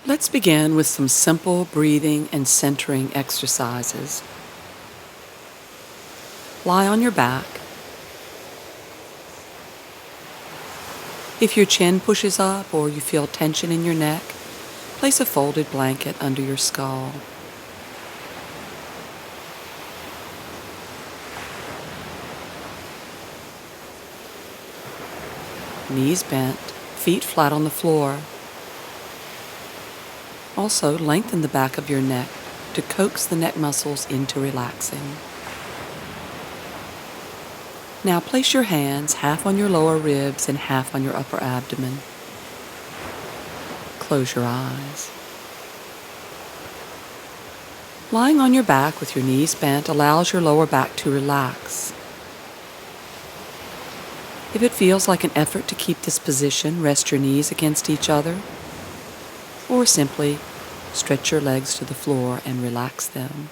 Let's begin with some simple breathing and centering exercises. Lie on your back. If your chin pushes up or you feel tension in your neck, place a folded blanket under your skull. Knees bent, feet flat on the floor. Also, lengthen the back of your neck to coax the neck muscles into relaxing. Now place your hands half on your lower ribs and half on your upper abdomen. Close your eyes. Lying on your back with your knees bent allows your lower back to relax. If it feels like an effort to keep this position, rest your knees against each other, or simply stretch your legs to the floor and relax them.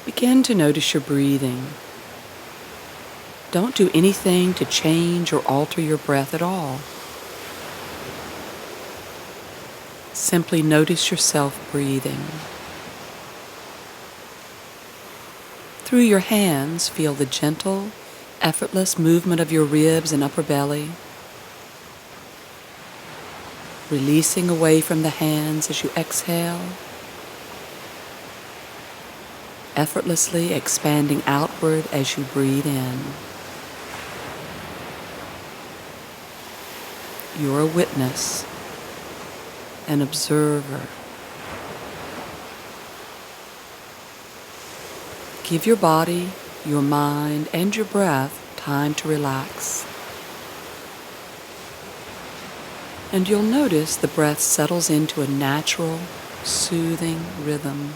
Begin to notice your breathing. Don't do anything to change or alter your breath at all. Simply notice yourself breathing. Through your hands, feel the gentle, effortless movement of your ribs and upper belly, releasing away from the hands as you exhale, effortlessly expanding outward as you breathe in. You're a witness, an observer. Give your body, your mind, and your breath time to relax. And you'll notice the breath settles into a natural, soothing rhythm.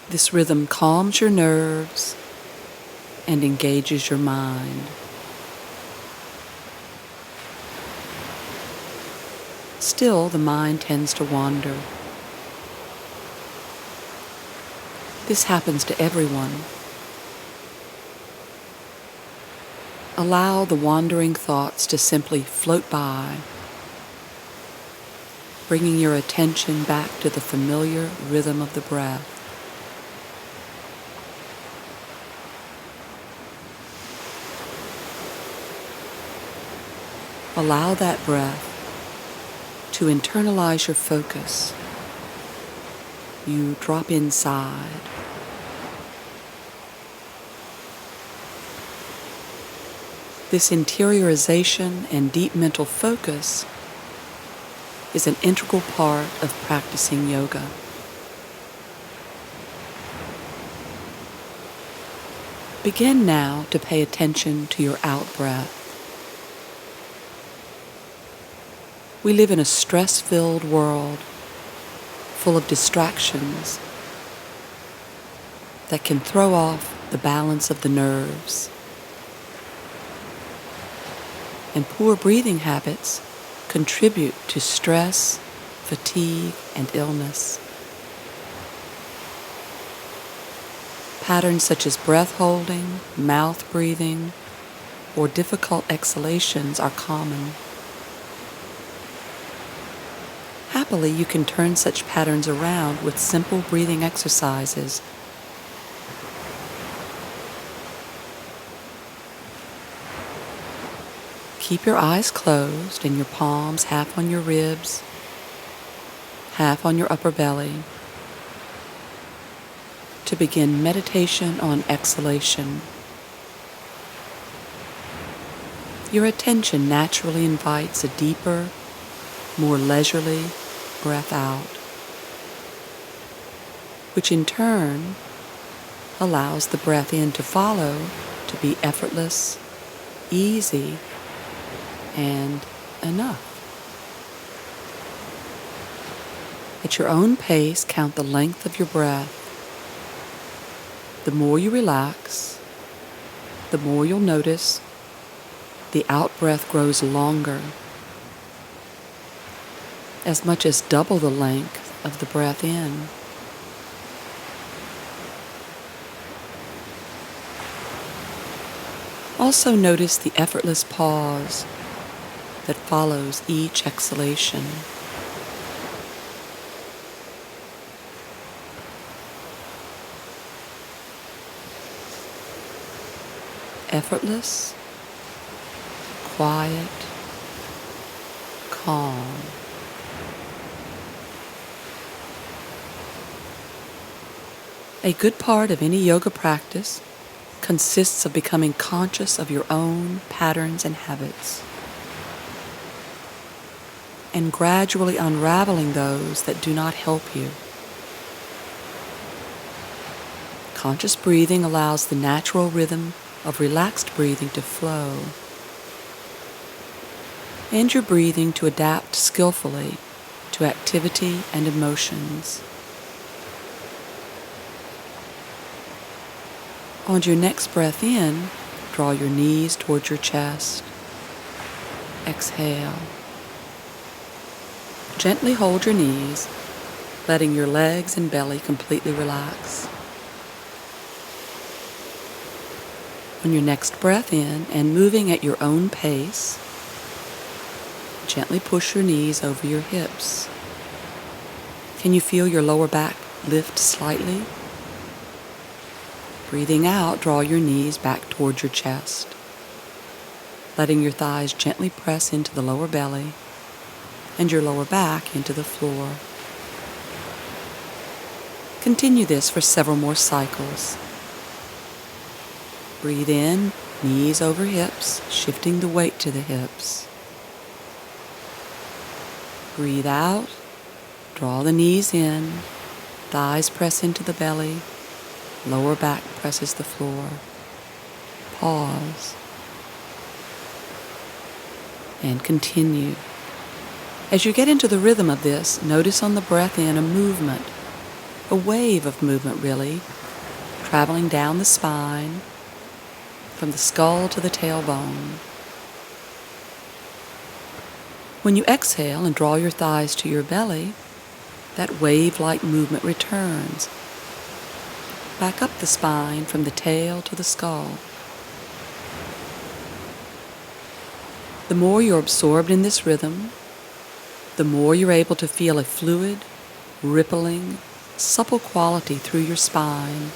This rhythm calms your nerves and engages your mind. Still, the mind tends to wander. This happens to everyone. Allow the wandering thoughts to simply float by, bringing your attention back to the familiar rhythm of the breath. Allow that breath to internalize your focus. You drop inside. This interiorization and deep mental focus is an integral part of practicing yoga. Begin now to pay attention to your out-breath. We live in a stress-filled world, full of distractions that can throw off the balance of the nerves. And poor breathing habits contribute to stress, fatigue, and illness. Patterns such as breath holding, mouth breathing, or difficult exhalations are common. Happily, you can turn such patterns around with simple breathing exercises. Keep your eyes closed and your palms half on your ribs, half on your upper belly, to begin meditation on exhalation. Your attention naturally invites a deeper, more leisurely breath out, which in turn allows the breath in to follow to be effortless, easy, and enough. At your own pace, count the length of your breath. The more you relax, the more you'll notice the out-breath grows longer, as much as double the length of the breath in. Also notice the effortless pause that follows each exhalation. Effortless, quiet, calm. A good part of any yoga practice consists of becoming conscious of your own patterns and habits, and gradually unraveling those that do not help you. Conscious breathing allows the natural rhythm of relaxed breathing to flow, and your breathing to adapt skillfully to activity and emotions. On your next breath in, draw your knees towards your chest. Exhale. Gently hold your knees, letting your legs and belly completely relax. On your next breath in, and moving at your own pace, gently push your knees over your hips. Can you feel your lower back lift slightly? Breathing out, draw your knees back towards your chest, letting your thighs gently press into the lower belly and your lower back into the floor. Continue this for several more cycles. Breathe in, knees over hips, shifting the weight to the hips. Breathe out, draw the knees in, thighs press into the belly, lower back presses the floor. Pause. And continue. As you get into the rhythm of this, notice on the breath in a movement, a wave of movement really, traveling down the spine, from the skull to the tailbone. When you exhale and draw your thighs to your belly, that wave-like movement returns, back up the spine from the tail to the skull. The more you're absorbed in this rhythm, the more you're able to feel a fluid, rippling, supple quality through your spine.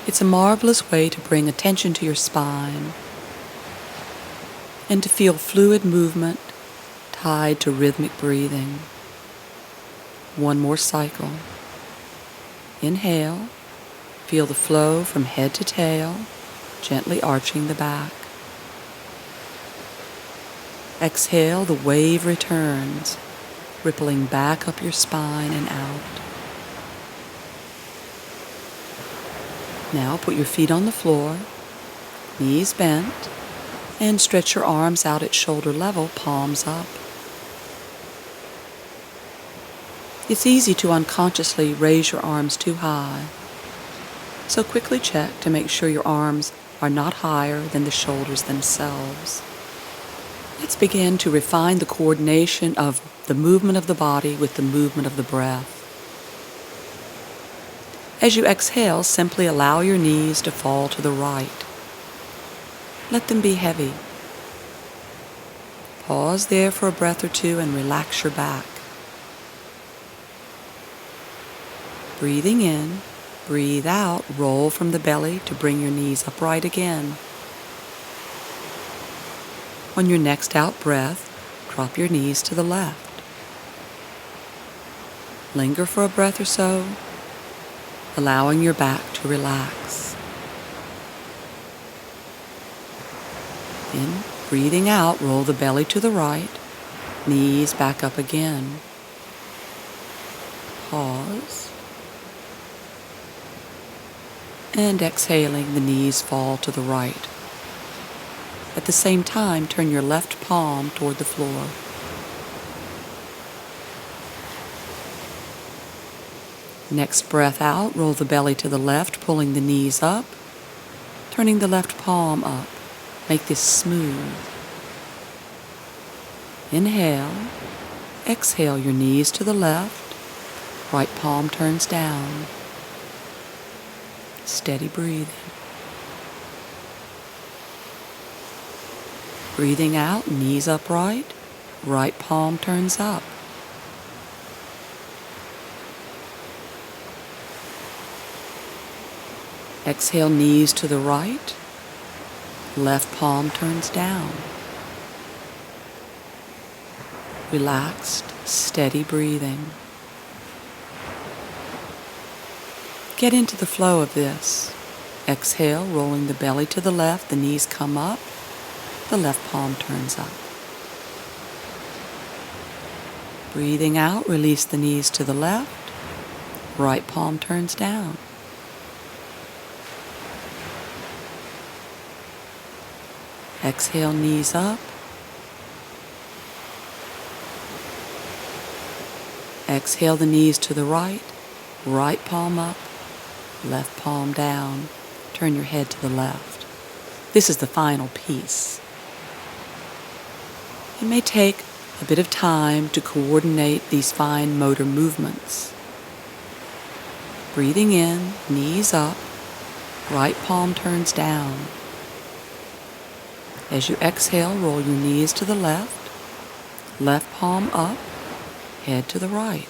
It's a marvelous way to bring attention to your spine and to feel fluid movement tied to rhythmic breathing. One more cycle. Inhale, feel the flow from head to tail, gently arching the back. Exhale, the wave returns, rippling back up your spine and out. Now put your feet on the floor, knees bent, and stretch your arms out at shoulder level, palms up. It's easy to unconsciously raise your arms too high, so quickly check to make sure your arms are not higher than the shoulders themselves. Let's begin to refine the coordination of the movement of the body with the movement of the breath. As you exhale, simply allow your knees to fall to the right. Let them be heavy. Pause there for a breath or two and relax your back. Breathing in, breathe out, roll from the belly to bring your knees upright again. On your next out breath, drop your knees to the left. Linger for a breath or so, allowing your back to relax. Then, breathing out, roll the belly to the right, knees back up again. Pause. And exhaling, the knees fall to the right. At the same time, turn your left palm toward the floor. Next breath out, roll the belly to the left, pulling the knees up, turning the left palm up. Make this smooth. Inhale, exhale your knees to the left, right palm turns down. steady breathing. Breathing out, knees upright, right palm turns up. Exhale, knees to the right, left palm turns down. Relaxed, steady breathing. Get into the flow of this. Exhale, rolling the belly to the left, the knees come up, the left palm turns up. Breathing out, release the knees to the left, right palm turns down. Exhale, knees up. Exhale the knees to the right, right palm up, left palm down. Turn your head to the left. This is the final piece. It may take a bit of time to coordinate these fine motor movements. Breathing in, knees up, right palm turns down. As you exhale, roll your knees to the left palm up, head to the right.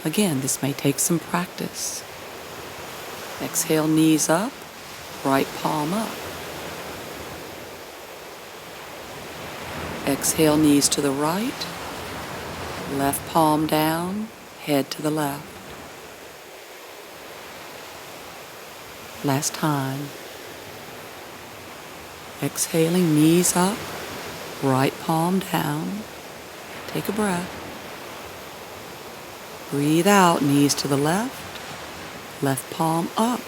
Again, this may take some practice. Exhale, knees up, right palm up. Exhale, knees to the right, left palm down, head to the left. Last time. Exhaling, knees up, right palm down. Take a breath. Breathe out, knees to the left palm up,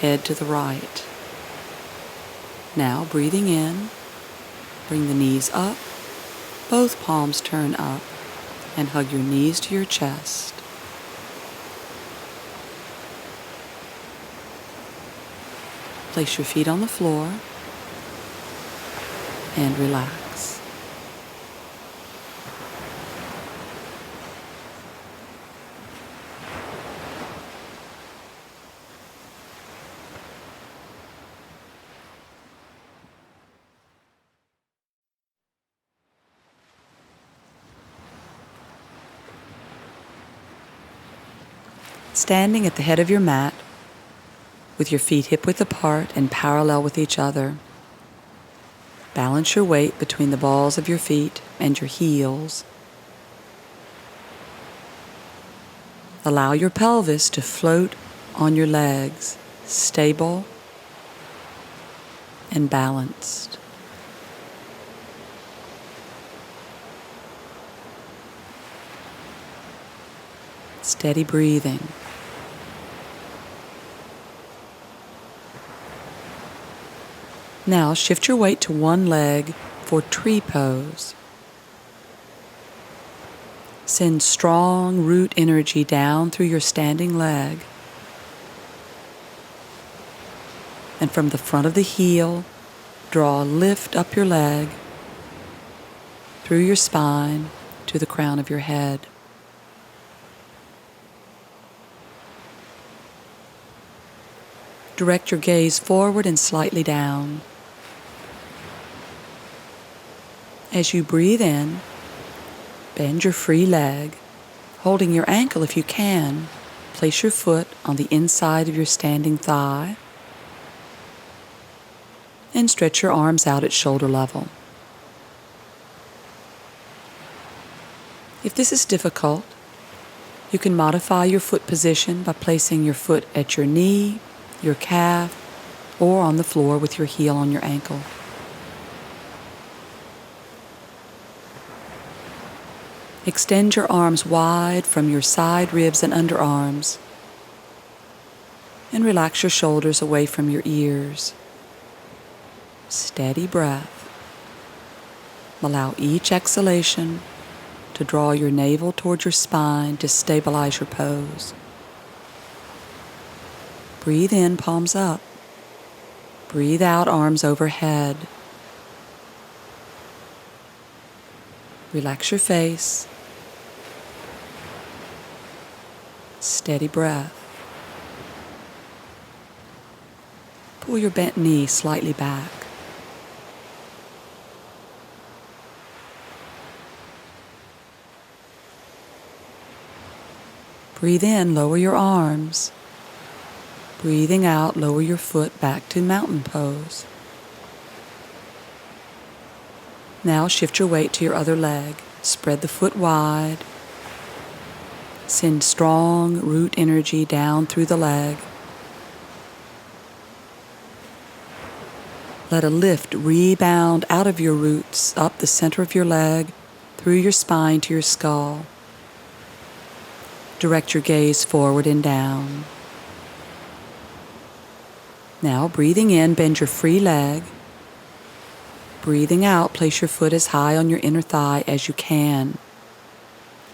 head to the right. Now breathing in, bring the knees up, both palms turn up, and hug your knees to your chest. Place your feet on the floor and relax. Standing at the head of your mat, with your feet hip-width apart and parallel with each other, balance your weight between the balls of your feet and your heels. Allow your pelvis to float on your legs, stable and balanced. Steady breathing. Now shift your weight to one leg for tree pose. Send strong root energy down through your standing leg. And from the front of the heel, draw a lift up your leg, through your spine to the crown of your head. Direct your gaze forward and slightly down. As you breathe in, bend your free leg, holding your ankle if you can. Place your foot on the inside of your standing thigh and stretch your arms out at shoulder level. If this is difficult, you can modify your foot position by placing your foot at your knee, your calf, or on the floor with your heel on your ankle. Extend your arms wide from your side ribs and underarms, and relax your shoulders away from your ears. Steady breath. Allow each exhalation to draw your navel toward your spine to stabilize your pose. Breathe in, palms up. Breathe out, arms overhead. Relax your face. steady breath. Pull your bent knee slightly back. Breathe in, lower your arms. Breathing out, lower your foot back to mountain pose. Now shift your weight to your other leg. Spread the foot wide. Send strong root energy down through the leg. Let a lift rebound out of your roots, up the center of your leg, through your spine to your skull. Direct your gaze forward and down. Now, breathing in, bend your free leg. Breathing out, place your foot as high on your inner thigh as you can.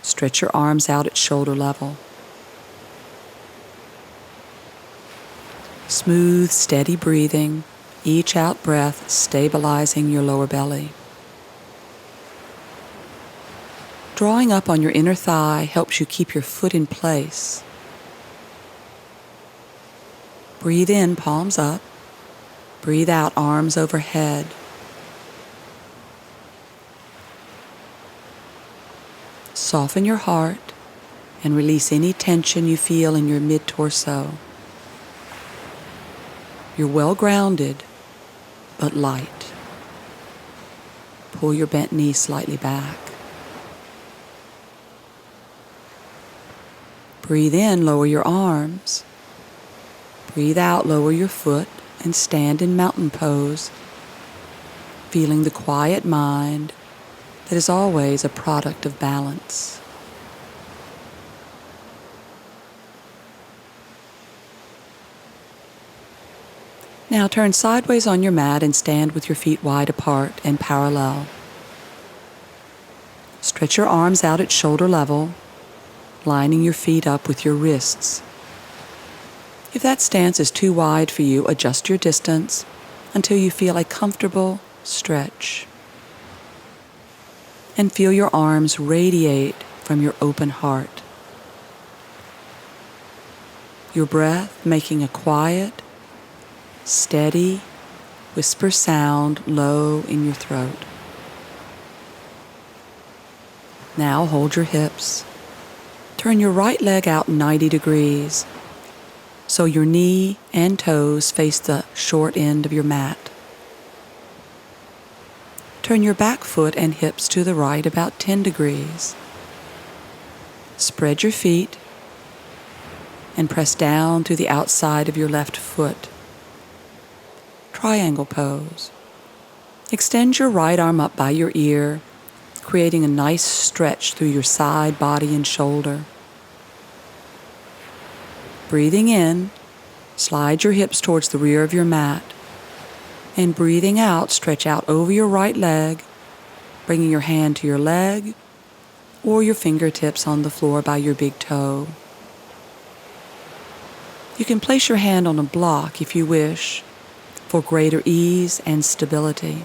Stretch your arms out at shoulder level. Smooth, steady breathing, each out breath stabilizing your lower belly. Drawing up on your inner thigh helps you keep your foot in place. Breathe in, palms up. Breathe out, arms overhead. Soften your heart and release any tension you feel in your mid-torso. You're well grounded, but light. Pull your bent knee slightly back. Breathe in, lower your arms. Breathe out, lower your foot, and stand in mountain pose, feeling the quiet mind that is always a product of balance. Now turn sideways on your mat and stand with your feet wide apart and parallel. Stretch your arms out at shoulder level, lining your feet up with your wrists. If that stance is too wide for you, adjust your distance until you feel a comfortable stretch. And feel your arms radiate from your open heart. Your breath making a quiet, steady whisper sound low in your throat. Now hold your hips. Turn your right leg out 90 degrees so your knee and toes face the short end of your mat. Turn your back foot and hips to the right about 10 degrees. Spread your feet and press down to the outside of your left foot. Triangle pose. Extend your right arm up by your ear, creating a nice stretch through your side, body, and shoulder. Breathing in, slide your hips towards the rear of your mat. And breathing out, stretch out over your right leg, bringing your hand to your leg or your fingertips on the floor by your big toe. You can place your hand on a block if you wish for greater ease and stability.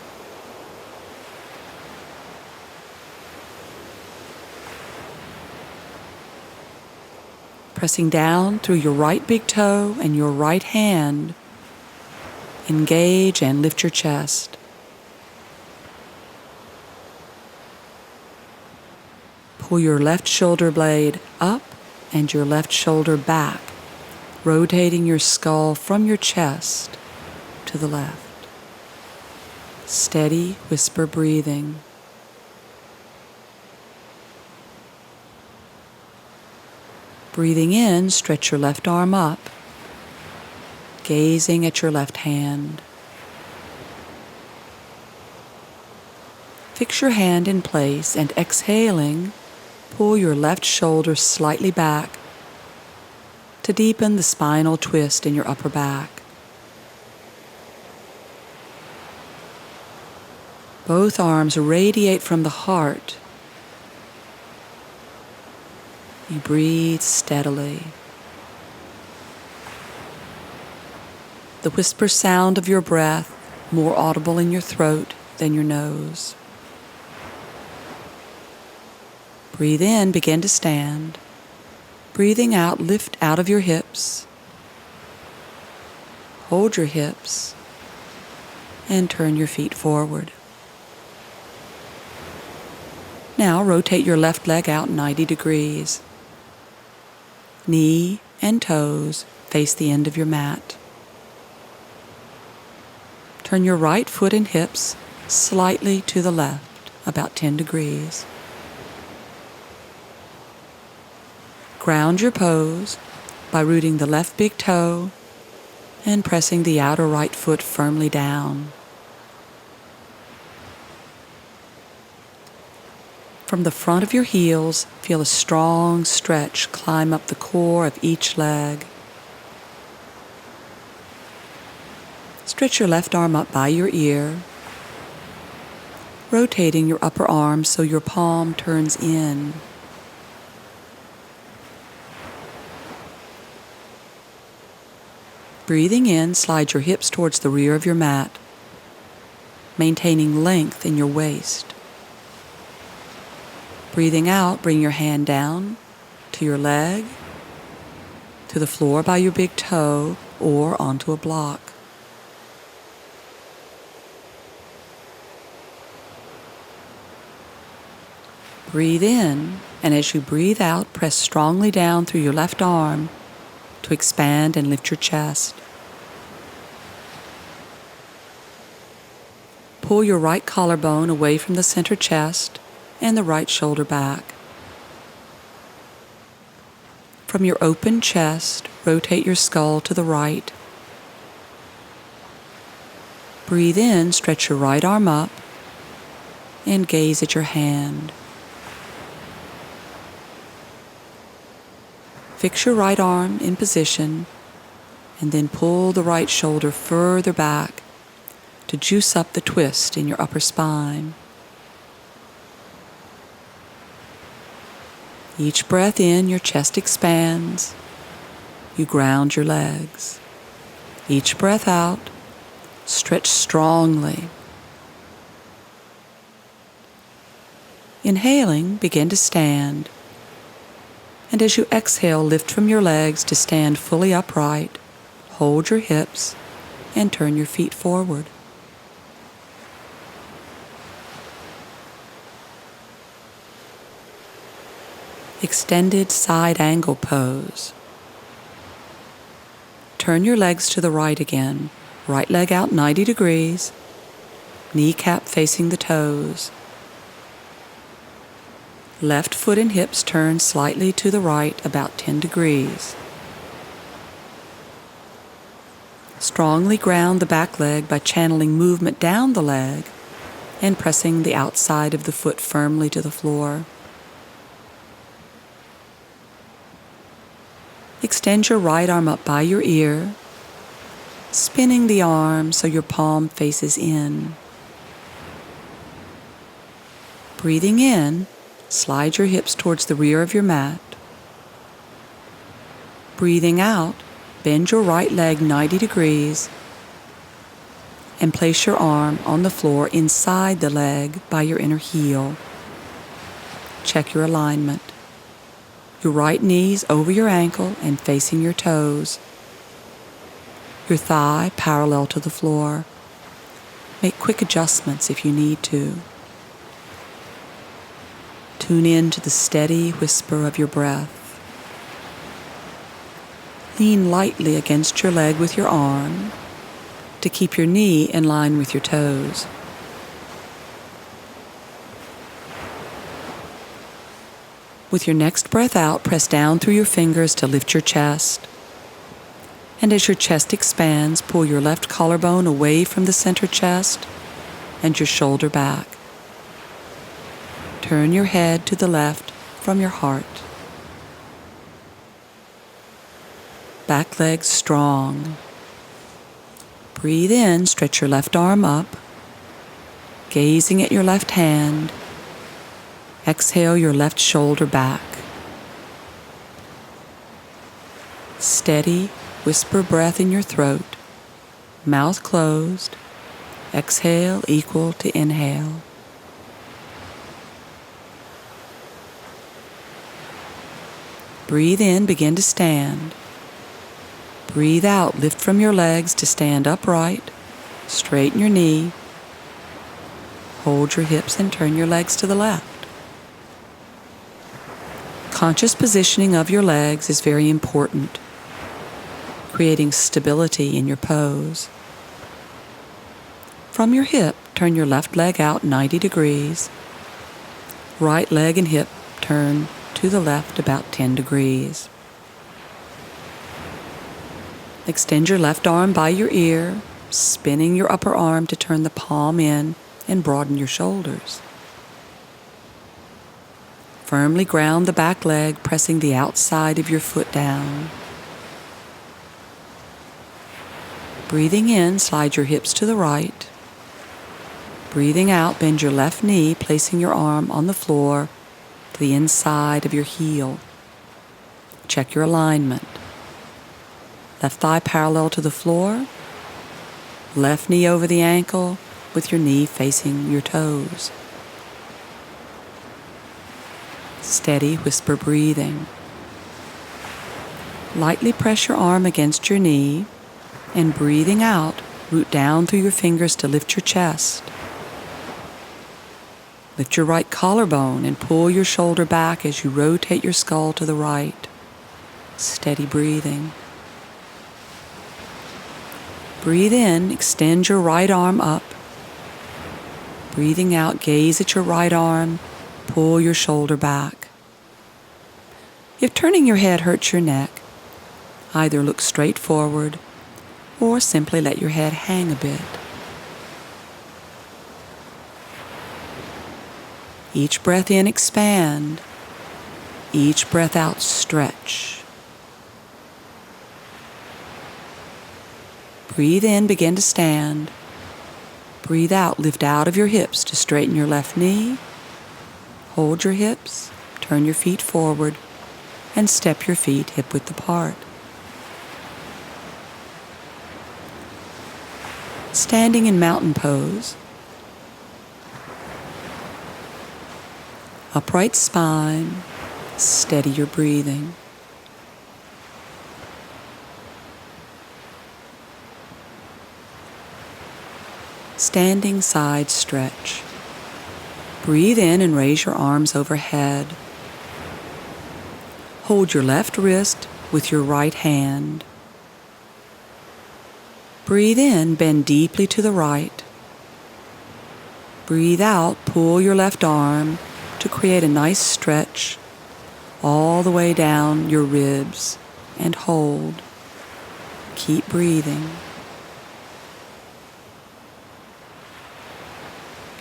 Pressing down through your right big toe and your right hand, engage and lift your chest. Pull your left shoulder blade up and your left shoulder back, rotating your skull from your chest to the left. Steady whisper breathing. Breathing in, stretch your left arm up, gazing at your left hand. Fix your hand in place and exhaling, pull your left shoulder slightly back to deepen the spinal twist in your upper back. Both arms radiate from the heart. You breathe steadily. The whisper sound of your breath more audible in your throat than your nose. Breathe in, begin to stand. Breathing out, lift out of your hips. Hold your hips and turn your feet forward. Now rotate your left leg out 90 degrees. Knee and toes face the end of your mat. Turn your right foot and hips slightly to the left, about 10 degrees. Ground your pose by rooting the left big toe and pressing the outer right foot firmly down. From the front of your heels, feel a strong stretch climb up the core of each leg. Stretch your left arm up by your ear, rotating your upper arm so your palm turns in. Breathing in, slide your hips towards the rear of your mat, maintaining length in your waist. Breathing out, bring your hand down to your leg, to the floor by your big toe, or onto a block. Breathe in, and as you breathe out, press strongly down through your left arm to expand and lift your chest. Pull your right collarbone away from the center chest and the right shoulder back. From your open chest, rotate your skull to the right. Breathe in, stretch your right arm up, and gaze at your hand. Fix your right arm in position, and then pull the right shoulder further back to juice up the twist in your upper spine. Each breath in, your chest expands. You ground your legs. Each breath out, stretch strongly. Inhaling, begin to stand. And as you exhale, lift from your legs to stand fully upright. Hold your hips and turn your feet forward. Extended side angle pose. Turn your legs to the right again. Right leg out 90 degrees. Kneecap facing the toes. Left foot and hips turn slightly to the right, about 10 degrees. Strongly ground the back leg by channeling movement down the leg and pressing the outside of the foot firmly to the floor. Extend your right arm up by your ear, spinning the arm so your palm faces in. Breathing in, slide your hips towards the rear of your mat. Breathing out, bend your right leg 90 degrees and place your arm on the floor inside the leg by your inner heel. Check your alignment. Your right knee's over your ankle and facing your toes. Your thigh parallel to the floor. Make quick adjustments if you need to. Tune in to the steady whisper of your breath. Lean lightly against your leg with your arm to keep your knee in line with your toes. With your next breath out, press down through your fingers to lift your chest. And as your chest expands, pull your left collarbone away from the center chest and your shoulder back. Turn your head to the left from your heart. Back leg strong. Breathe in, stretch your left arm up, gazing at your left hand. Exhale your left shoulder back. Steady, whisper breath in your throat, mouth closed. Exhale equal to inhale. Breathe in, begin to stand. Breathe out, lift from your legs to stand upright. Straighten your knee. Hold your hips and turn your legs to the left. Conscious positioning of your legs is very important, creating stability in your pose. From your hip, turn your left leg out 90 degrees. Right leg and hip turn to the left about 10 degrees. Extend your left arm by your ear, spinning your upper arm to turn the palm in and broaden your shoulders. Firmly ground the back leg, pressing the outside of your foot down. Breathing in, slide your hips to the right. Breathing out, bend your left knee, placing your arm on the floor to the inside of your heel. Check your alignment. Left thigh parallel to the floor. Left knee over the ankle with your knee facing your toes. Steady whisper breathing. Lightly press your arm against your knee and breathing out, root down through your fingers to lift your chest. Lift your right collarbone and pull your shoulder back as you rotate your skull to the right. Steady breathing. Breathe in, extend your right arm up. Breathing out, gaze at your right arm, pull your shoulder back. If turning your head hurts your neck, either look straight forward or simply let your head hang a bit. Each breath in, expand. Each breath out, stretch. Breathe in, begin to stand. Breathe out, lift out of your hips to straighten your left knee. Hold your hips, turn your feet forward, and step your feet hip-width apart. Standing in mountain pose. Upright spine, steady your breathing. Standing side stretch. Breathe in and raise your arms overhead. Hold your left wrist with your right hand. Breathe in, bend deeply to the right. Breathe out, pull your left arm to create a nice stretch all the way down your ribs and hold. Keep breathing.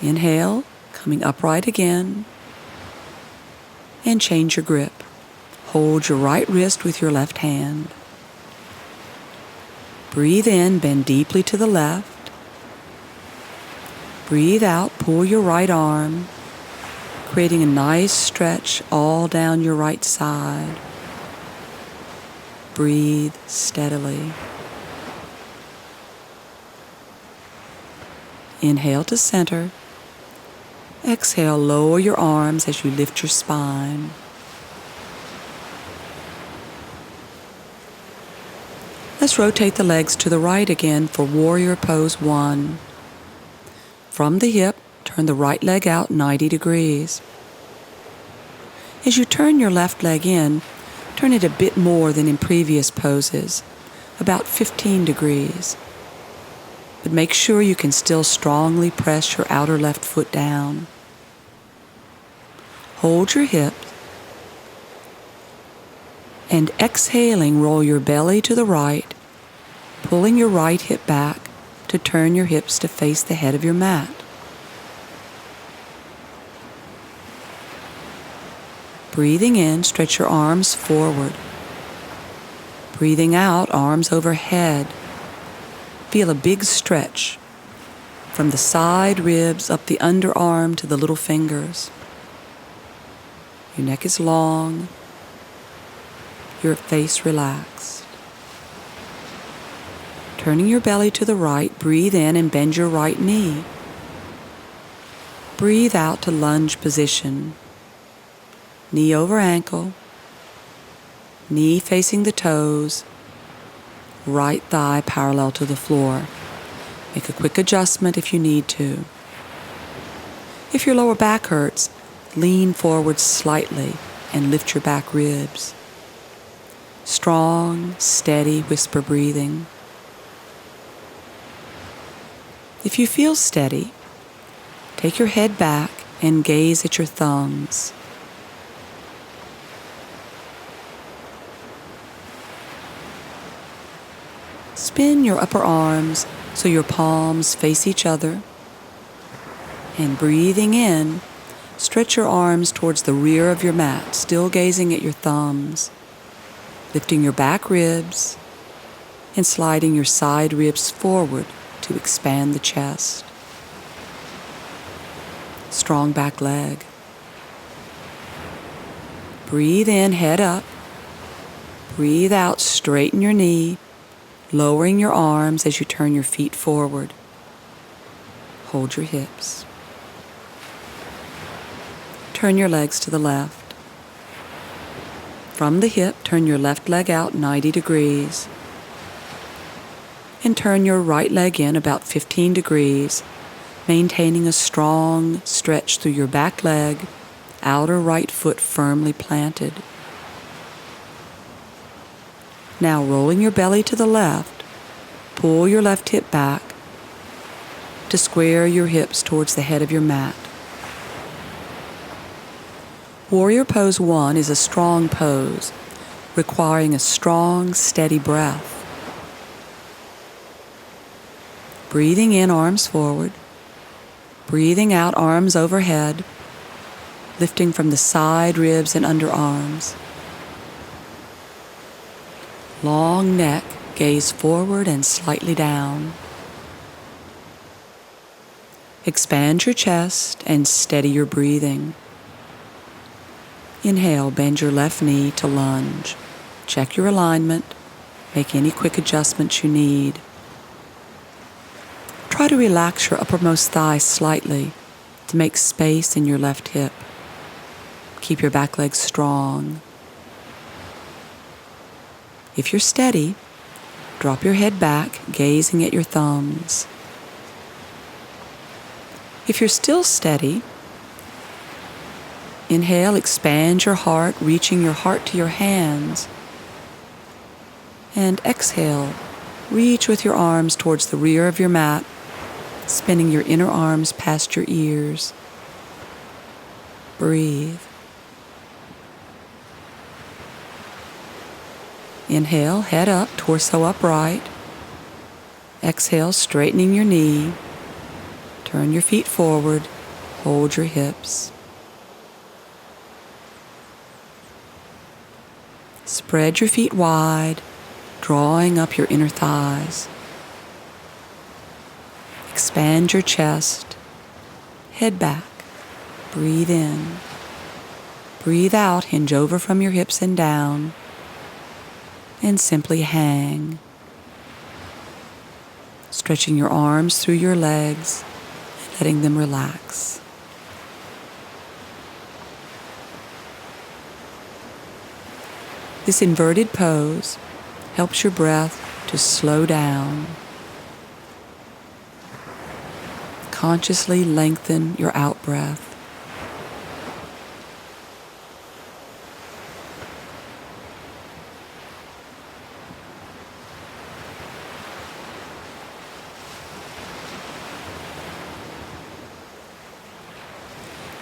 Inhale, coming upright again, and change your grip. Hold your right wrist with your left hand. Breathe in, bend deeply to the left. Breathe out, pull your right arm, creating a nice stretch all down your right side. Breathe steadily. Inhale to center. Exhale, lower your arms as you lift your spine. Let's rotate the legs to the right again for Warrior Pose 1. From the hip, turn the right leg out 90 degrees. As you turn your left leg in, turn it a bit more than in previous poses, about 15 degrees. But make sure you can still strongly press your outer left foot down. Hold your hips, and exhaling, roll your belly to the right, pulling your right hip back to turn your hips to face the head of your mat. Breathing in, stretch your arms forward. Breathing out, arms overhead. Feel a big stretch from the side ribs up the underarm to the little fingers. Your neck is long, your face relaxed. Turning your belly to the right, breathe in and bend your right knee. Breathe out to lunge position. Knee over ankle. knee facing the toes, right thigh parallel to the floor. Make a quick adjustment if you need to. If your lower back hurts, lean forward slightly and lift your back ribs. Strong, steady whisper breathing. If you feel steady, take your head back and gaze at your thumbs. Spin your upper arms so your palms face each other. And breathing in, stretch your arms towards the rear of your mat, still gazing at your thumbs, lifting your back ribs and sliding your side ribs forward to expand the chest. Strong back leg. Breathe in, head up. Breathe out, straighten your knee, lowering your arms as you turn your feet forward. Hold your hips. Turn your legs to the left. From the hip, turn your left leg out 90 degrees. And turn your right leg in about 15 degrees, maintaining a strong stretch through your back leg, outer right foot firmly planted. Now rolling your belly to the left, pull your left hip back to square your hips towards the head of your mat. Warrior Pose 1 is a strong pose, requiring a strong, steady breath. Breathing in, arms forward. Breathing out, arms overhead, lifting from the side ribs and underarms. Long neck, gaze forward and slightly down. Expand your chest and steady your breathing. Inhale, bend your left knee to lunge. Check your alignment. Make any quick adjustments you need. Try to relax your uppermost thigh slightly to make space in your left hip. Keep your back leg strong. If you're steady, drop your head back, gazing at your thumbs. If you're still steady, inhale, expand your heart, reaching your heart to your hands. And exhale, reach with your arms towards the rear of your mat, spinning your inner arms past your ears. Breathe. Inhale, head up, torso upright. Exhale, straightening your knee. Turn your feet forward. Hold your hips. Spread your feet wide, drawing up your inner thighs. Expand your chest. Head back. Breathe in. Breathe out, hinge over from your hips and down. And simply hang. Stretching your arms through your legs, letting them relax. This inverted pose helps your breath to slow down. Consciously lengthen your out-breath.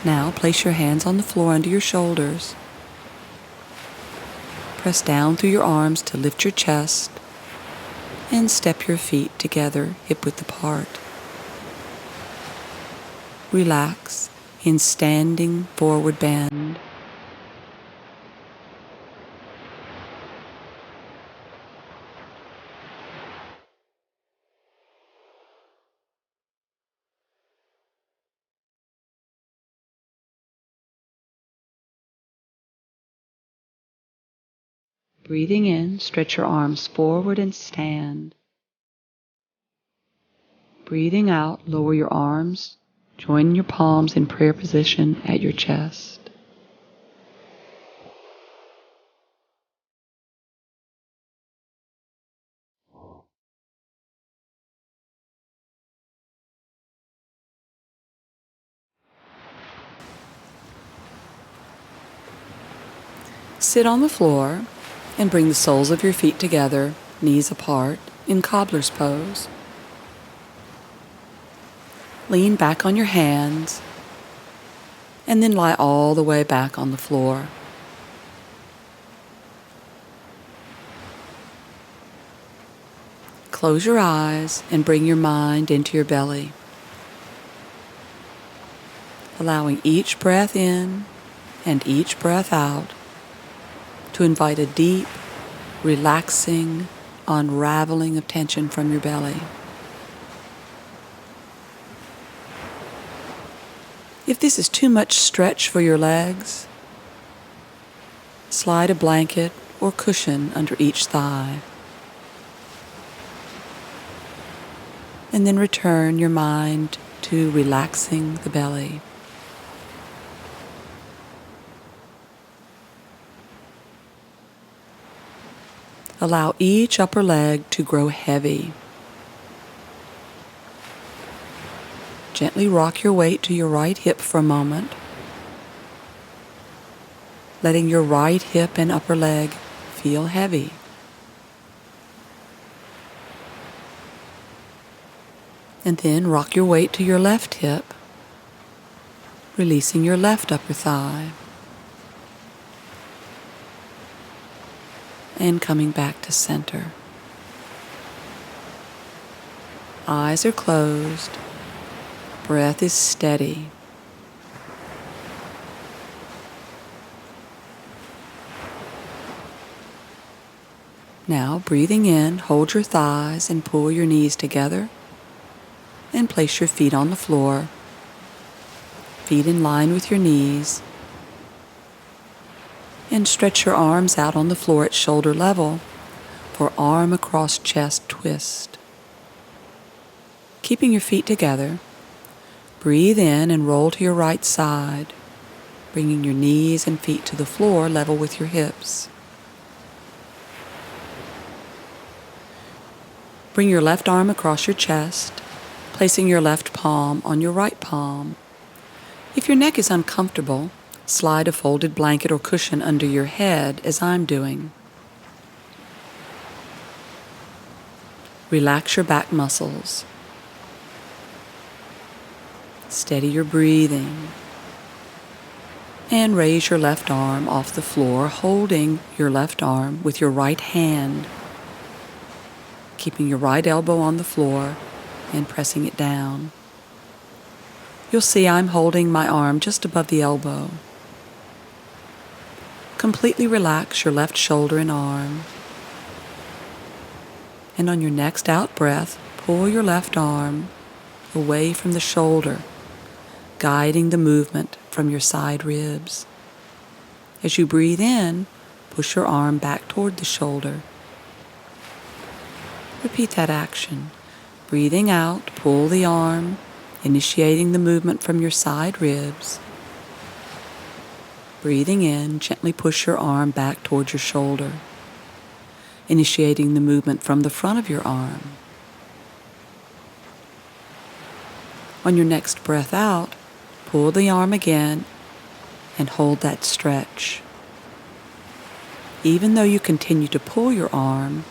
Now place your hands on the floor under your shoulders. Press down through your arms to lift your chest and step your feet together, hip-width apart. Relax in standing forward bend. Breathing in, stretch your arms forward and stand. Breathing out, lower your arms, join your palms in prayer position at your chest. Sit on the floor and bring the soles of your feet together, knees apart, in cobbler's pose. Lean back on your hands and then lie all the way back on the floor. Close your eyes and bring your mind into your belly, allowing each breath in and each breath out to invite a deep, relaxing, unraveling of tension from your belly. If this is too much stretch for your legs, slide a blanket or cushion under each thigh. And then return your mind to relaxing the belly. Allow each upper leg to grow heavy. Gently rock your weight to your right hip for a moment, letting your right hip and upper leg feel heavy. And then rock your weight to your left hip, releasing your left upper thigh. And coming back to center. Eyes are closed. Breath is steady. Now, breathing in, hold your thighs and pull your knees together. And place your feet on the floor. Feet in line with your knees. And stretch your arms out on the floor at shoulder level for arm across chest twist. Keeping your feet together, breathe in and roll to your right side, bringing your knees and feet to the floor level with your hips. Bring your left arm across your chest, placing your left palm on your right palm. If your neck is uncomfortable, slide a folded blanket or cushion under your head as I'm doing. Relax your back muscles. Steady your breathing. And raise your left arm off the floor, holding your left arm with your right hand, keeping your right elbow on the floor and pressing it down. You'll see I'm holding my arm just above the elbow. Completely relax your left shoulder and arm. And on your next out breath, pull your left arm away from the shoulder, guiding the movement from your side ribs. As you breathe in, push your arm back toward the shoulder. Repeat that action. Breathing out, pull the arm, initiating the movement from your side ribs. Breathing in, gently push your arm back towards your shoulder, initiating the movement from the front of your arm. On your next breath out, pull the arm again and hold that stretch. Even though you continue to pull your arm,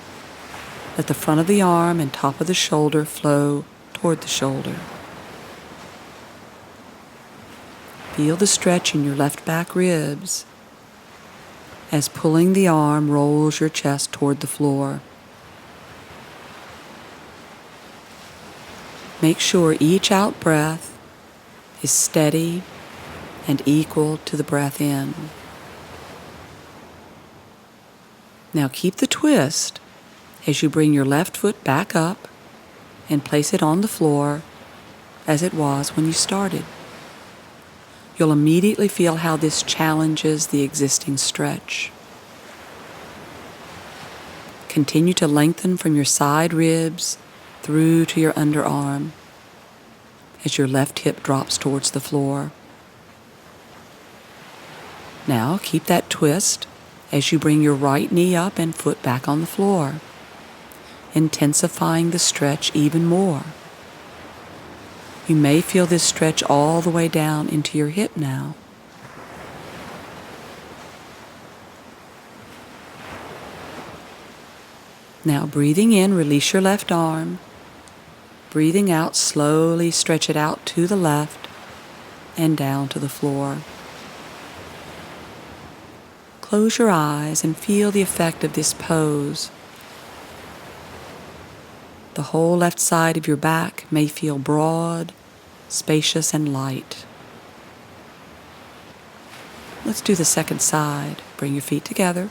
let the front of the arm and top of the shoulder flow toward the shoulder. Feel the stretch in your left back ribs as pulling the arm rolls your chest toward the floor. Make sure each out breath is steady and equal to the breath in. Now keep the twist as you bring your left foot back up and place it on the floor as it was when you started. You'll immediately feel how this challenges the existing stretch. Continue to lengthen from your side ribs through to your underarm as your left hip drops towards the floor. Now keep that twist as you bring your right knee up and foot back on the floor, intensifying the stretch even more. You may feel this stretch all the way down into your hip now. Now breathing in, release your left arm. Breathing out, slowly stretch it out to the left and down to the floor. Close your eyes and feel the effect of this pose. The whole left side of your back may feel broad, spacious, and light. Let's do the second side. Bring your feet together.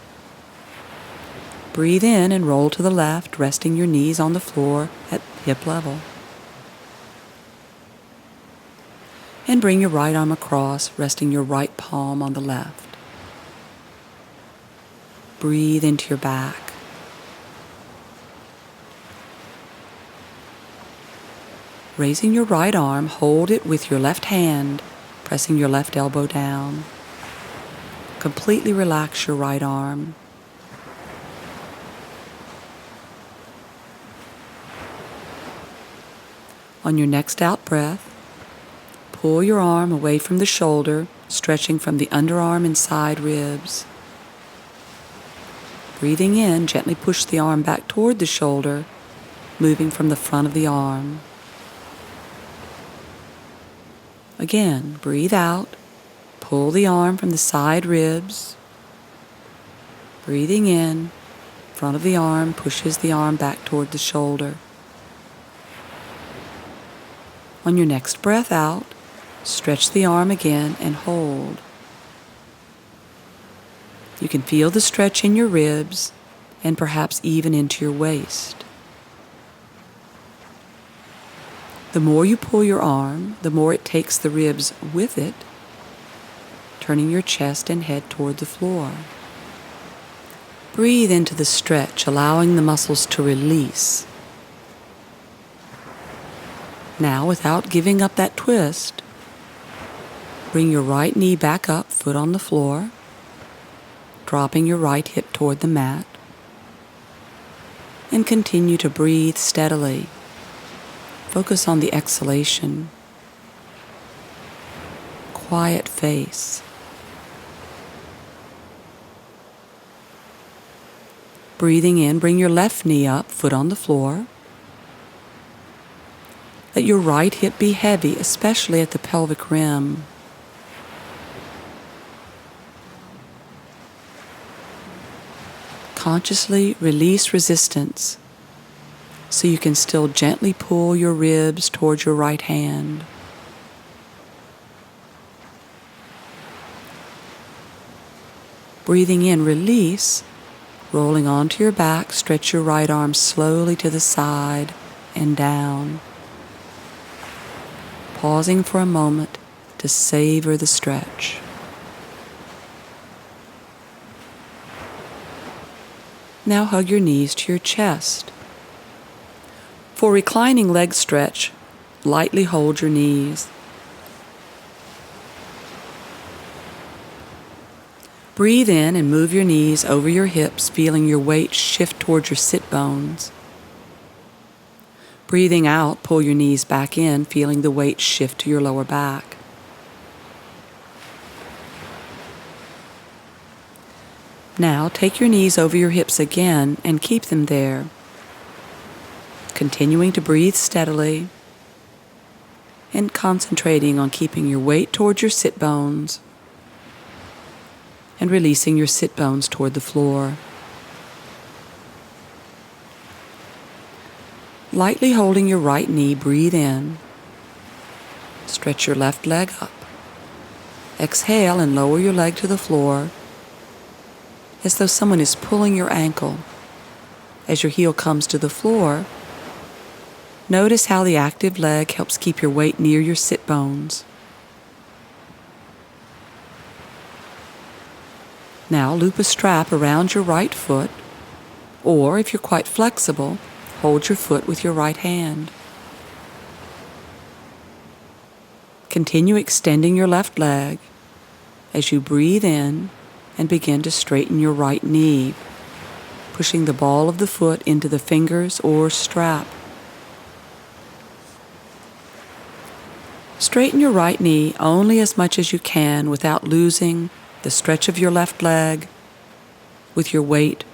Breathe in and roll to the left, resting your knees on the floor at hip level. And bring your right arm across, resting your right palm on the left. Breathe into your back. Raising your right arm, hold it with your left hand, pressing your left elbow down. Completely relax your right arm. On your next out breath, pull your arm away from the shoulder, stretching from the underarm and side ribs. Breathing in, gently push the arm back toward the shoulder, moving from the front of the arm. Again, breathe out, pull the arm from the side ribs. Breathing in, front of the arm pushes the arm back toward the shoulder. On your next breath out, stretch the arm again and hold. You can feel the stretch in your ribs and perhaps even into your waist. The more you pull your arm, the more it takes the ribs with it, turning your chest and head toward the floor. Breathe into the stretch, allowing the muscles to release. Now, without giving up that twist, bring your right knee back up, foot on the floor, dropping your right hip toward the mat, and continue to breathe steadily. Focus on the exhalation. Quiet face. Breathing in, bring your left knee up, foot on the floor. Let your right hip be heavy, especially at the pelvic rim. Consciously release resistance so you can still gently pull your ribs towards your right hand. Breathing in, release, rolling onto your back, stretch your right arm slowly to the side and down. Pausing for a moment to savor the stretch. Now hug your knees to your chest. For reclining leg stretch, lightly hold your knees. Breathe in and move your knees over your hips, feeling your weight shift towards your sit bones. Breathing out, pull your knees back in, feeling the weight shift to your lower back. Now, take your knees over your hips again and keep them there. Continuing to breathe steadily and concentrating on keeping your weight towards your sit bones and releasing your sit bones toward the floor. Lightly holding your right knee, breathe in. Stretch your left leg up. Exhale and lower your leg to the floor as though someone is pulling your ankle. As your heel comes to the floor, notice how the active leg helps keep your weight near your sit bones. Now loop a strap around your right foot, or if you're quite flexible, hold your foot with your right hand. Continue extending your left leg as you breathe in and begin to straighten your right knee, pushing the ball of the foot into the fingers or strap. Straighten your right knee only as much as you can without losing the stretch of your left leg with your weight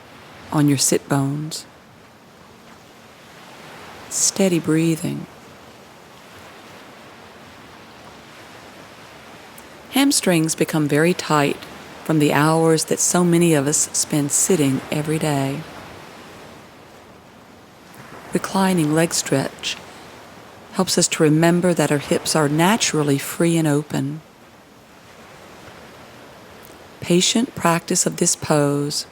on your sit bones. Steady breathing. Hamstrings become very tight from the hours that so many of us spend sitting every day. Reclining leg stretch helps us to remember that our hips are naturally free and open. Patient practice of this pose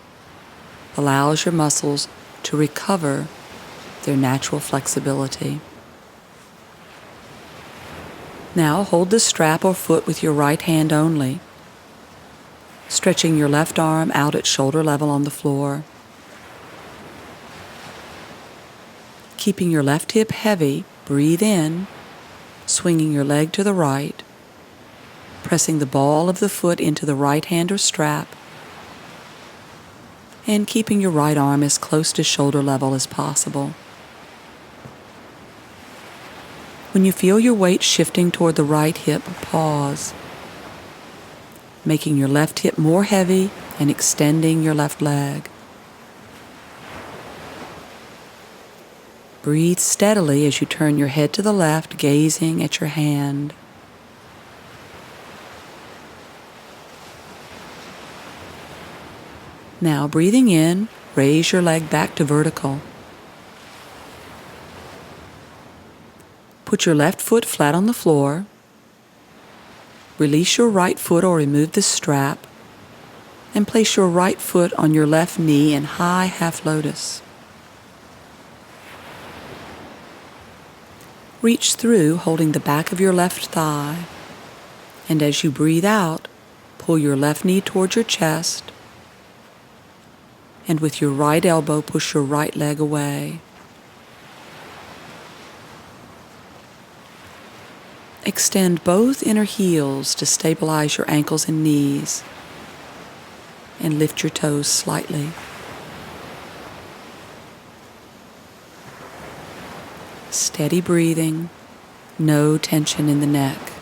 allows your muscles to recover their natural flexibility. Now hold the strap or foot with your right hand only, stretching your left arm out at shoulder level on the floor. Keeping your left hip heavy, breathe in, swinging your leg to the right, pressing the ball of the foot into the right hand or strap, and keeping your right arm as close to shoulder level as possible. When you feel your weight shifting toward the right hip, pause, making your left hip more heavy and extending your left leg. Breathe steadily as you turn your head to the left, gazing at your hand. Now, breathing in, raise your leg back to vertical. Put your left foot flat on the floor. Release your right foot or remove the strap, and place your right foot on your left knee in high half lotus. Reach through, holding the back of your left thigh, and as you breathe out, pull your left knee towards your chest, and with your right elbow, push your right leg away. Extend both inner heels to stabilize your ankles and knees, and lift your toes slightly. Steady breathing, no tension in the neck.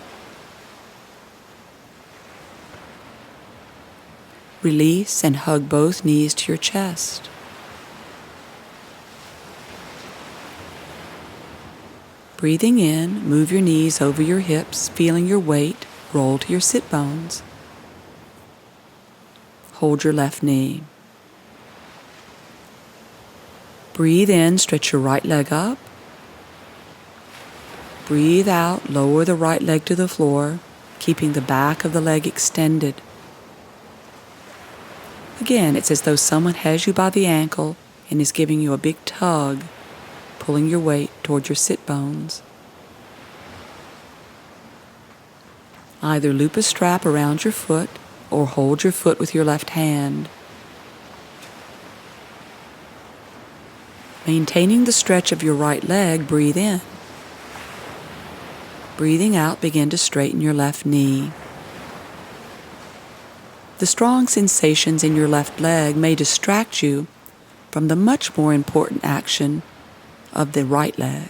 Release and hug both knees to your chest. Breathing in, move your knees over your hips, feeling your weight roll to your sit bones. Hold your left knee. Breathe in, stretch your right leg up. Breathe out, lower the right leg to the floor, keeping the back of the leg extended. Again, it's as though someone has you by the ankle and is giving you a big tug, pulling your weight toward your sit bones. Either loop a strap around your foot or hold your foot with your left hand. Maintaining the stretch of your right leg, breathe in. Breathing out, begin to straighten your left knee. The strong sensations in your left leg may distract you from the much more important action of the right leg.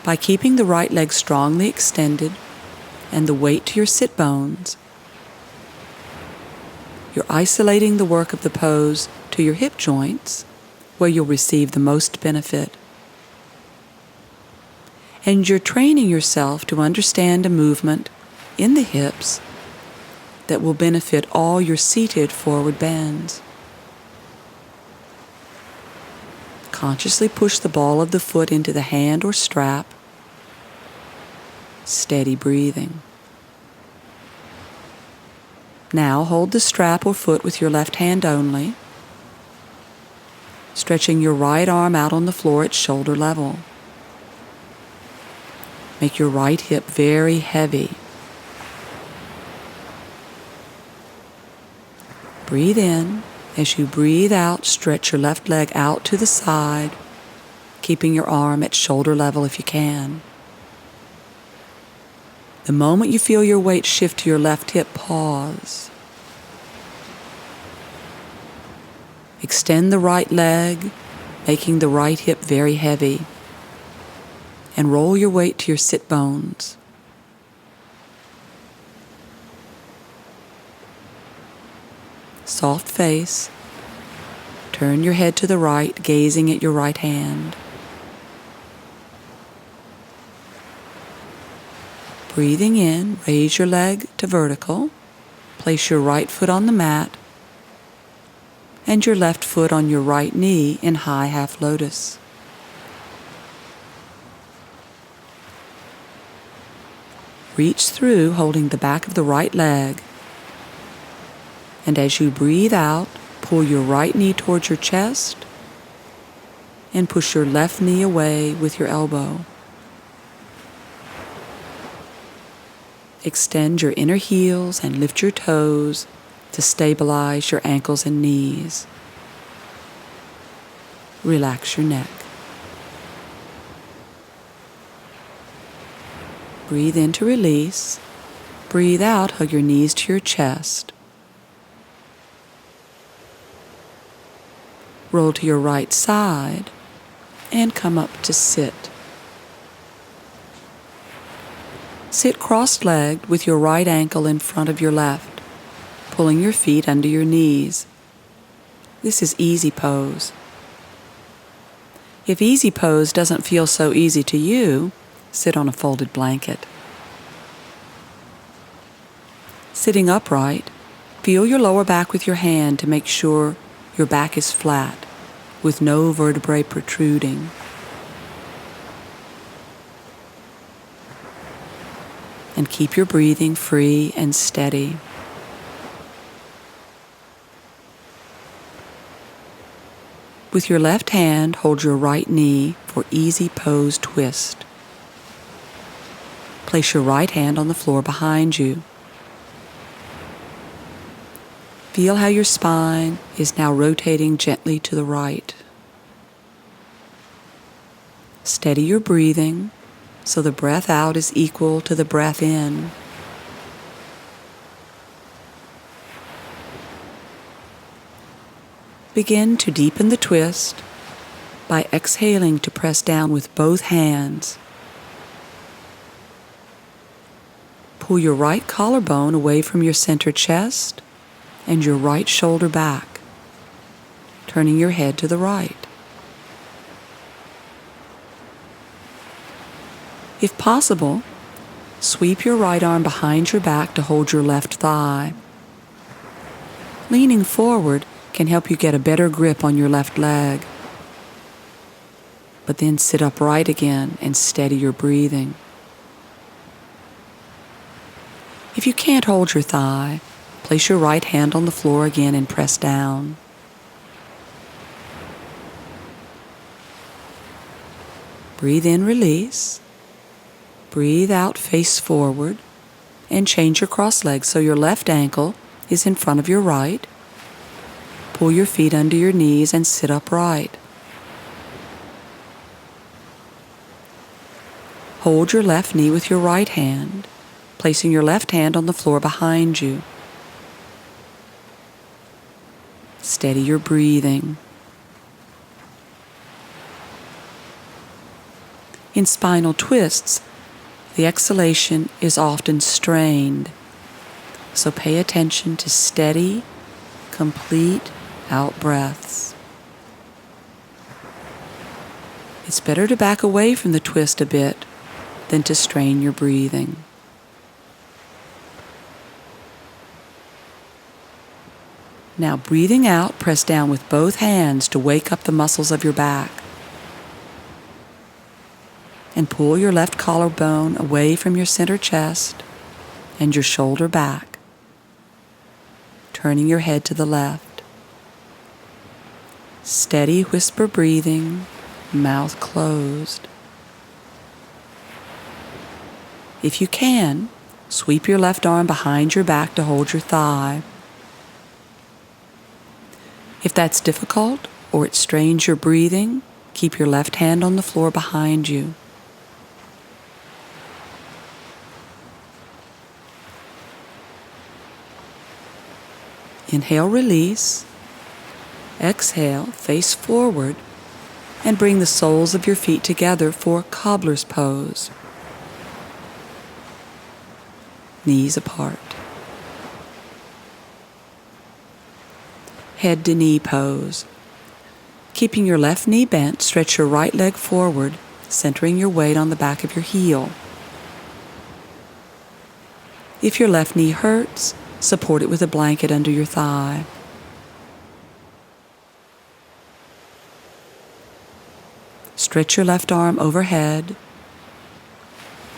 By keeping the right leg strongly extended and the weight to your sit bones, you're isolating the work of the pose to your hip joints, where you'll receive the most benefit. And you're training yourself to understand a movement in the hips that will benefit all your seated forward bends. Consciously push the ball of the foot into the hand or strap. Steady breathing. Now hold the strap or foot with your left hand only, stretching your right arm out on the floor at shoulder level. Make your right hip very heavy. Breathe in. As you breathe out, stretch your left leg out to the side, keeping your arm at shoulder level if you can. The moment you feel your weight shift to your left hip, pause. Extend the right leg, making the right hip very heavy, and roll your weight to your sit bones. Soft face, Turn your head to the right, gazing at your right hand. Breathing in, raise your leg to vertical. Place your right foot on the mat and your left foot on your right knee in high half lotus. Reach through, holding the back of the right leg. And as you breathe out, pull your right knee towards your chest and push your left knee away with your elbow. Extend your inner heels and lift your toes to stabilize your ankles and knees. Relax your neck. Breathe in to release. Breathe out, hug your knees to your chest. Roll to your right side and come up to sit. Sit cross-legged with your right ankle in front of your left, pulling your feet under your knees. This is easy pose. If easy pose doesn't feel so easy to you, sit on a folded blanket. Sitting upright, feel your lower back with your hand to make sure your back is flat, with no vertebrae protruding. And keep your breathing free and steady. With your left hand, hold your right knee for easy pose twist. Place your right hand on the floor behind you. Feel how your spine is now rotating gently to the right. Steady your breathing so the breath out is equal to the breath in. Begin to deepen the twist by exhaling to press down with both hands. Pull your right collarbone away from your center chest and your right shoulder back, turning your head to the right. If possible, sweep your right arm behind your back to hold your left thigh. Leaning forward can help you get a better grip on your left leg. But then sit upright again and steady your breathing. If you can't hold your thigh, place your right hand on the floor again and press down. Breathe in, release. Breathe out, face forward, and change your cross legs so your left ankle is in front of your right. Pull your feet under your knees and sit upright. Hold your left knee with your right hand, placing your left hand on the floor behind you. Steady your breathing. In spinal twists, the exhalation is often strained, so pay attention to steady, complete out-breaths. It's better to back away from the twist a bit than to strain your breathing. Now breathing out, press down with both hands to wake up the muscles of your back. And pull your left collarbone away from your center chest and your shoulder back, turning your head to the left. Steady whisper breathing, mouth closed. If you can, sweep your left arm behind your back to hold your thigh. If that's difficult or it strains your breathing, keep your left hand on the floor behind you. Inhale, release. Exhale, face forward, and bring the soles of your feet together for cobbler's pose. Knees apart. Head to knee pose. Keeping your left knee bent, stretch your right leg forward, centering your weight on the back of your heel. If your left knee hurts, support it with a blanket under your thigh. Stretch your left arm overhead,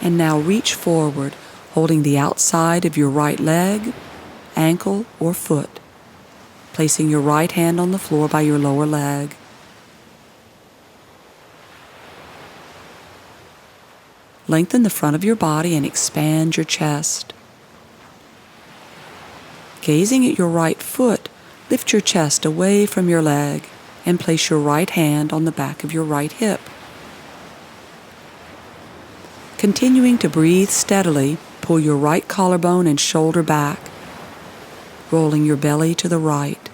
and now reach forward, holding the outside of your right leg, ankle, or foot, placing your right hand on the floor by your lower leg. Lengthen the front of your body and expand your chest. Gazing at your right foot, lift your chest away from your leg and place your right hand on the back of your right hip. Continuing to breathe steadily, pull your right collarbone and shoulder back, rolling your belly to the right.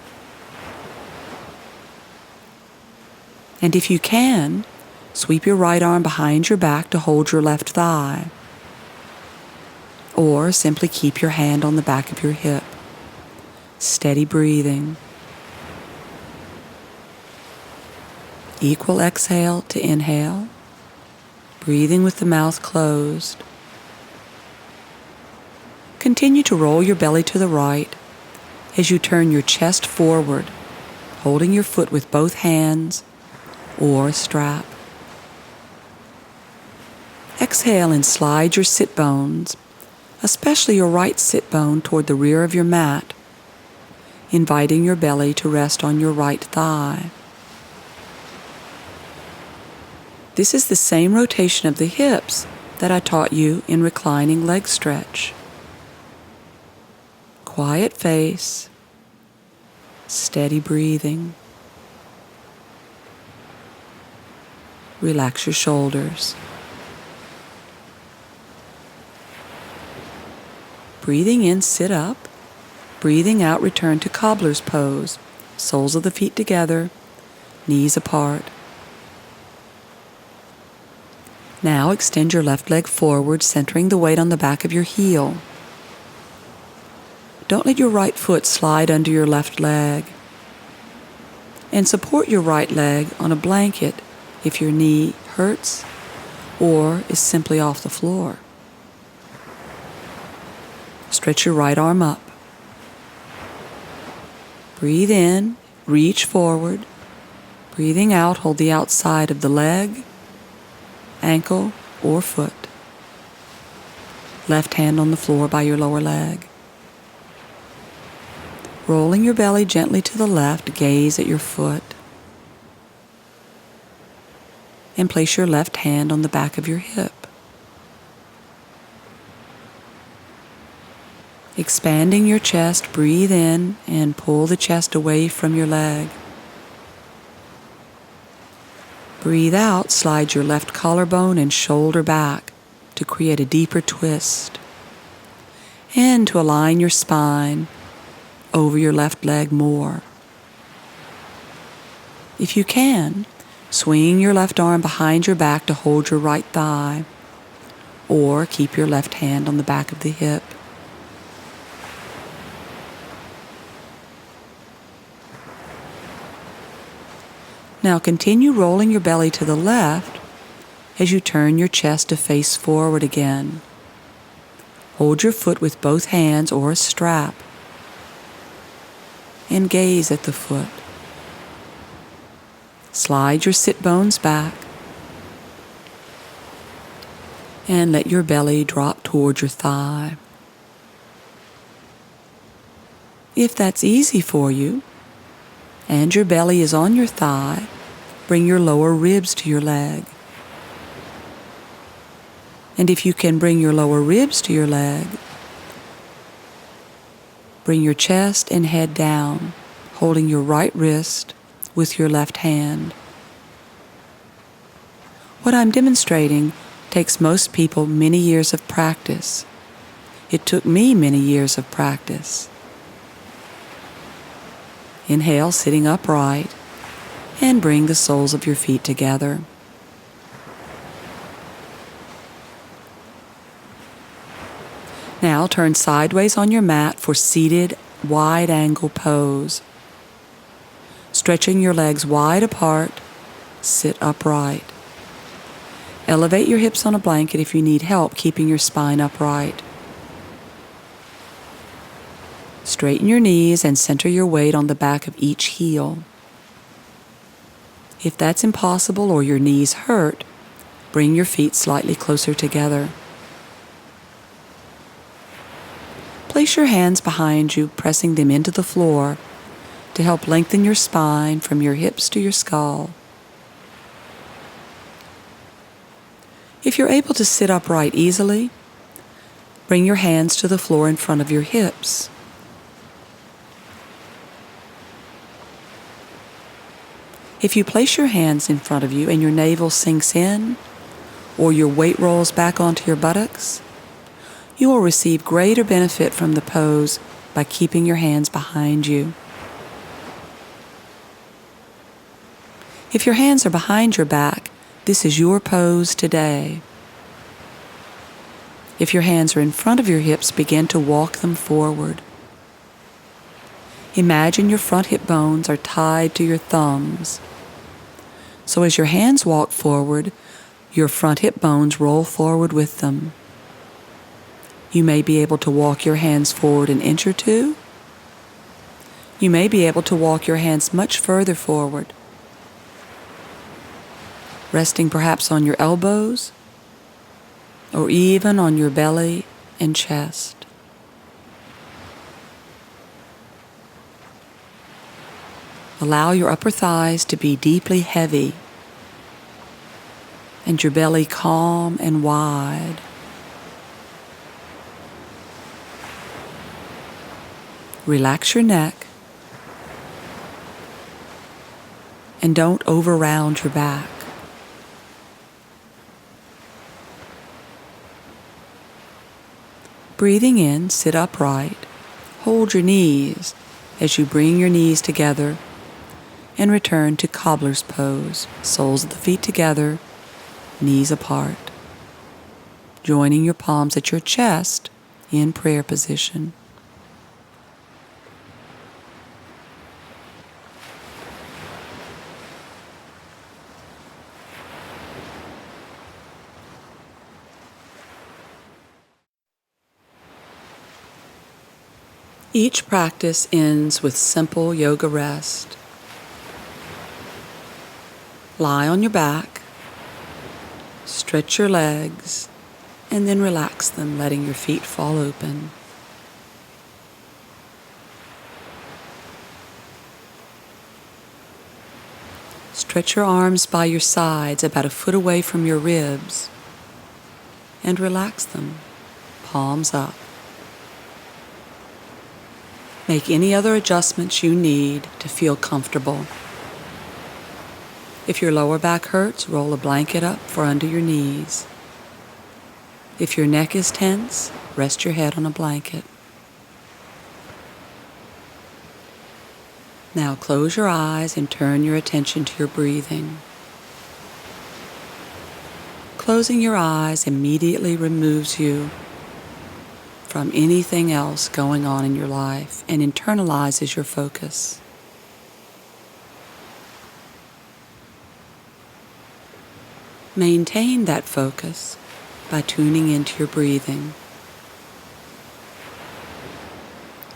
And if you can, sweep your right arm behind your back to hold your left thigh, or simply keep your hand on the back of your hip. Steady breathing. Equal exhale to inhale, breathing with the mouth closed. Continue to roll your belly to the right as you turn your chest forward, holding your foot with both hands or a strap. Exhale and slide your sit bones, especially your right sit bone, toward the rear of your mat, inviting your belly to rest on your right thigh. This is the same rotation of the hips that I taught you in reclining leg stretch. Quiet face, steady breathing. Relax your shoulders. Breathing in, sit up. Breathing out, return to cobbler's pose. Soles of the feet together, knees apart. Now extend your left leg forward, centering the weight on the back of your heel. Don't let your right foot slide under your left leg. And support your right leg on a blanket if your knee hurts or is simply off the floor. Stretch your right arm up. Breathe in, reach forward. Breathing out, hold the outside of the leg, ankle, or foot. Left hand on the floor by your lower leg. Rolling your belly gently to the left, gaze at your foot. And place your left hand on the back of your hip. Expanding your chest, breathe in and pull the chest away from your leg. Breathe out, slide your left collarbone and shoulder back to create a deeper twist. And to align your spine over your left leg more. If you can, swing your left arm behind your back to hold your right thigh, or keep your left hand on the back of the hip. Now continue rolling your belly to the left as you turn your chest to face forward again. Hold your foot with both hands or a strap and gaze at the foot. Slide your sit bones back and let your belly drop toward your thigh. If that's easy for you, and your belly is on your thigh, bring your lower ribs to your leg. And if you can bring your lower ribs to your leg, bring your chest and head down, holding your right wrist with your left hand. What I'm demonstrating takes most people many years of practice. It took me many years of practice. Inhale, sitting upright, and bring the soles of your feet together. Now turn sideways on your mat for seated wide angle pose. Stretching your legs wide apart, sit upright. Elevate your hips on a blanket if you need help keeping your spine upright. Straighten your knees and center your weight on the back of each heel. If that's impossible or your knees hurt, bring your feet slightly closer together. Place your hands behind you, pressing them into the floor to help lengthen your spine from your hips to your skull. If you're able to sit upright easily, bring your hands to the floor in front of your hips. If you place your hands in front of you and your navel sinks in, or your weight rolls back onto your buttocks, you will receive greater benefit from the pose by keeping your hands behind you. If your hands are behind your back, this is your pose today. If your hands are in front of your hips, begin to walk them forward. Imagine your front hip bones are tied to your thumbs. So as your hands walk forward, your front hip bones roll forward with them. You may be able to walk your hands forward an inch or two. You may be able to walk your hands much further forward, resting perhaps on your elbows or even on your belly and chest. Allow your upper thighs to be deeply heavy and your belly calm and wide. Relax your neck and don't over-round your back. Breathing in, sit upright. Hold your knees as you bring your knees together and return to cobbler's pose, soles of the feet together, knees apart. Joining your palms at your chest in prayer position. Each practice ends with simple yoga rest. Lie on your back, stretch your legs, and then relax them, letting your feet fall open. Stretch your arms by your sides about a foot away from your ribs and relax them, palms up. Make any other adjustments you need to feel comfortable. If your lower back hurts, roll a blanket up for under your knees. If your neck is tense, rest your head on a blanket. Now close your eyes and turn your attention to your breathing. Closing your eyes immediately removes you from anything else going on in your life and internalizes your focus. Maintain that focus by tuning into your breathing.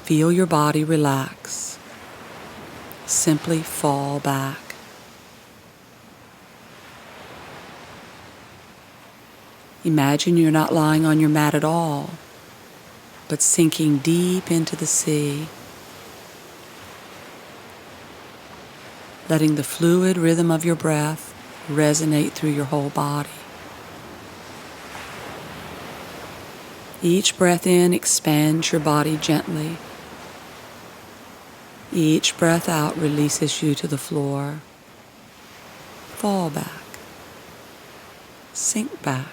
Feel your body relax. Simply fall back. Imagine you're not lying on your mat at all, but sinking deep into the sea, letting the fluid rhythm of your breath resonate through your whole body. Each breath in expands your body gently. Each breath out releases you to the floor. Fall back. Sink back.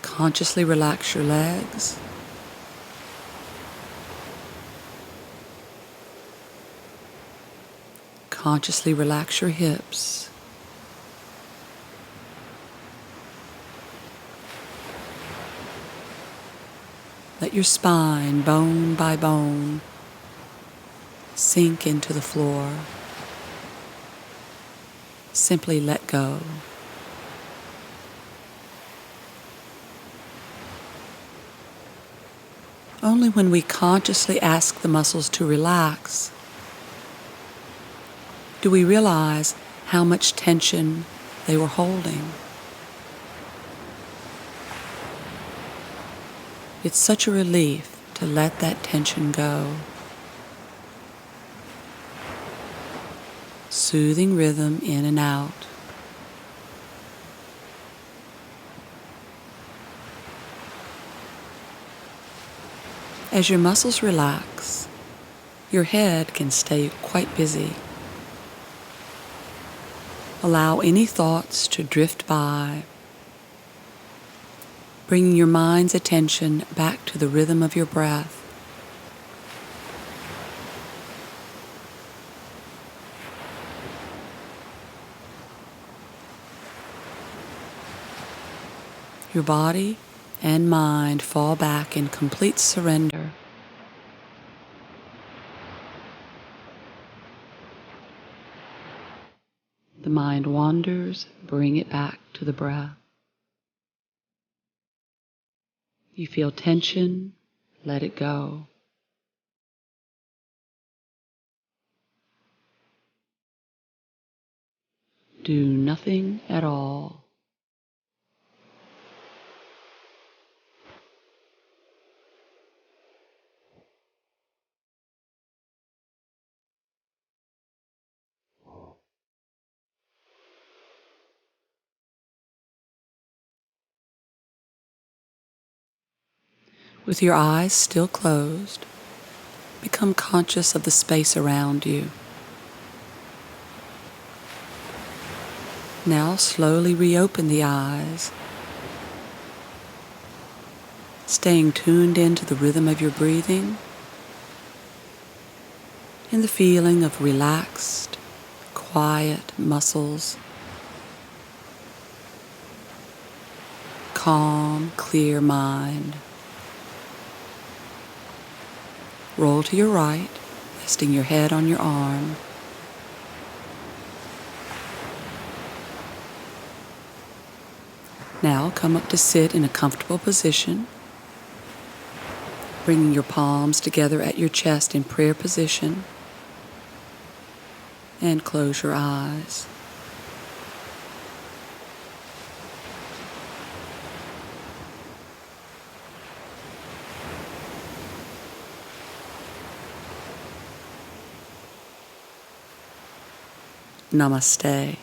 Consciously relax your legs. Consciously relax your hips. Let your spine, bone by bone, sink into the floor. Simply let go. Only when we consciously ask the muscles to relax do we realize how much tension they were holding. It's such a relief to let that tension go. Soothing rhythm in and out. As your muscles relax, your head can stay quite busy. Allow any thoughts to drift by, bringing your mind's attention back to the rhythm of your breath. Your body and mind fall back in complete surrender. The mind wanders, bring it back to the breath. You feel tension, let it go. Do nothing at all. With your eyes still closed, become conscious of the space around you. Now slowly reopen the eyes, staying tuned into the rhythm of your breathing and the feeling of relaxed, quiet muscles, calm, clear mind. Roll to your right, resting your head on your arm. Now come up to sit in a comfortable position, bringing your palms together at your chest in prayer position, and close your eyes. Namaste.